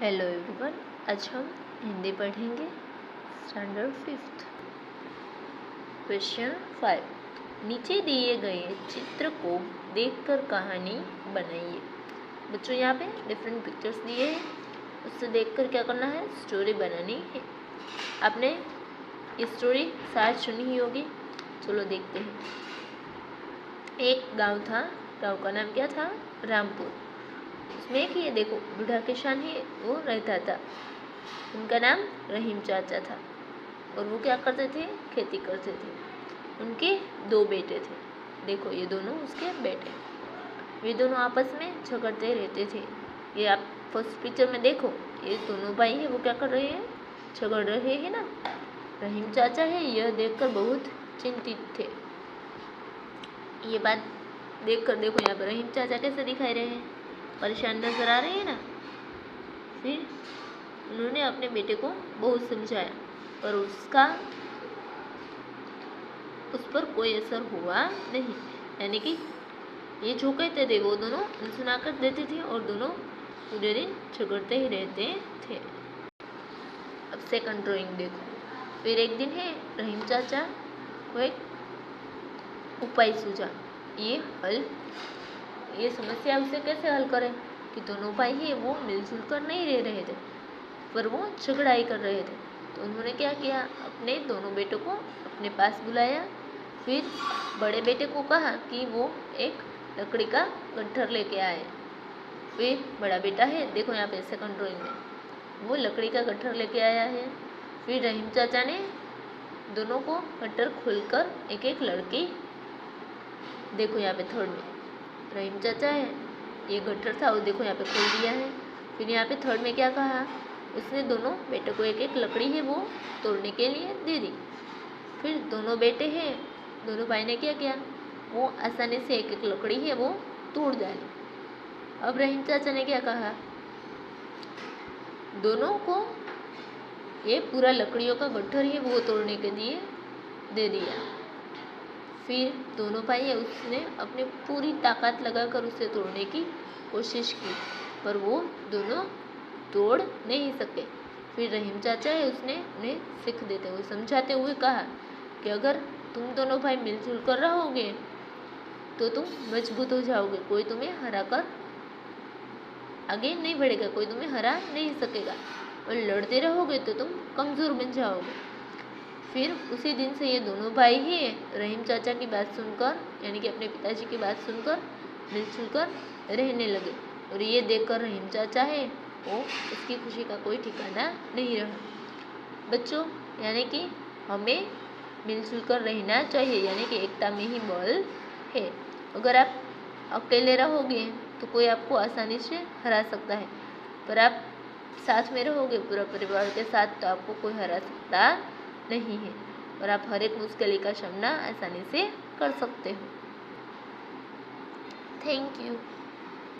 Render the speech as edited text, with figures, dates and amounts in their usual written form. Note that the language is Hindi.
हेलो एवरीवन, आज हम हिंदी पढ़ेंगे स्टैंडर्ड 5th। क्वेश्चन 5, नीचे दिए गए चित्र को देखकर कहानी बनाइए। बच्चों यहाँ पे डिफरेंट पिक्चर्स दिए हैं, उससे देखकर क्या करना है, स्टोरी बनानी है। आपने ये स्टोरी शायद सुनी ही होगी, चलो देखते हैं। एक गांव था, गांव का नाम क्या था, रामपुर। उसमें कि ये देखो बूढ़ा किसान ही वो रहता था, उनका नाम रहीम चाचा था और वो क्या करते थे, खेती करते थे। उनके 2 बेटे थे, देखो ये दोनों उसके बेटे, वे दोनों आपस में झगड़ते रहते थे। ये आप फर्स्ट पिक्चर में देखो, ये दोनों भाई है वो क्या कर रहे हैं, झगड़ रहे हैं ना। रहीम चाचा है यह देखकर बहुत चिंतित थे। ये बात देखकर देखो यहाँ पर रहीम चाचा कैसे दिखाई रहे हैं, परेशान नजर आ रहे हैं ना। फिर उन्होंने अपने बेटे को बहुत समझाया पर उस पर कोई असर हुआ नहीं, यानी कि ये जो कहते थे वो दोनों सुना कर देते थे और दोनों पूरे दिन झगड़ते ही रहते थे। अब सेकंड ड्राइंग देखो। फिर एक दिन है रहीम चाचा को एक उपाय सूझा। ये समस्या उसे कैसे हल करें कि दोनों भाई ही वो मिलजुल कर नहीं रह रहे थे पर वो झगड़ा ही कर रहे थे। तो उन्होंने क्या किया, अपने दोनों बेटों को अपने पास बुलाया। फिर बड़े बेटे को कहा कि वो एक लकड़ी का गट्ठर लेके आए। फिर बड़ा बेटा है, देखो यहाँ पे सेकंड ड्राइंग में, वो लकड़ी का गट्ठर लेके आया है। फिर रहीम चाचा ने दोनों को गट्ठर खोलकर एक एक लड़की, देखो यहाँ पे थर्ड में रहीम चाचा है, ये गट्ठर था वो देखो यहाँ पे खोल दिया है। फिर यहाँ पे थर्ड में क्या कहा, उसने दोनों बेटे को एक एक लकड़ी है वो तोड़ने के लिए दे दी। फिर दोनों बेटे हैं, दोनों भाई ने क्या किया, वो आसानी से एक एक लकड़ी है वो तोड़ डाली। अब रहीम चाचा ने क्या कहा, दोनों को ये पूरा लकड़ियों का गट्ठर है वो तोड़ने के लिए दे दिया। फिर दोनों भाई है उसने अपनी पूरी ताकत लगाकर उसे तोड़ने की कोशिश की पर वो दोनों तोड़ नहीं सके। फिर रहीम चाचा है उसने उन्हें सीख देते हुए समझाते हुए कहा कि अगर तुम दोनों भाई मिलजुल कर रहोगे तो तुम मजबूत हो जाओगे, कोई तुम्हें हरा कर आगे नहीं बढ़ेगा, कोई तुम्हें हरा नहीं सकेगा, और लड़ते रहोगे तो तुम कमज़ोर बन जाओगे। फिर उसी दिन से ये दोनों भाई ही रहीम चाचा की बात सुनकर, यानी कि अपने पिताजी की बात सुनकर मिलजुल कर रहने लगे। और ये देखकर रहीम चाचा है वो उसकी खुशी का कोई ठिकाना नहीं रहा। बच्चों, यानी कि हमें मिलजुल कर रहना चाहिए, यानी कि एकता में ही बल है। अगर आप अकेले रहोगे तो कोई आपको आसानी से हरा सकता है, पर आप साथ में रहोगे पूरा परिवार के साथ तो आपको कोई हरा सकता नहीं है और आप हर एक मुश्किल का सामना आसानी से कर सकते हो। Thank you.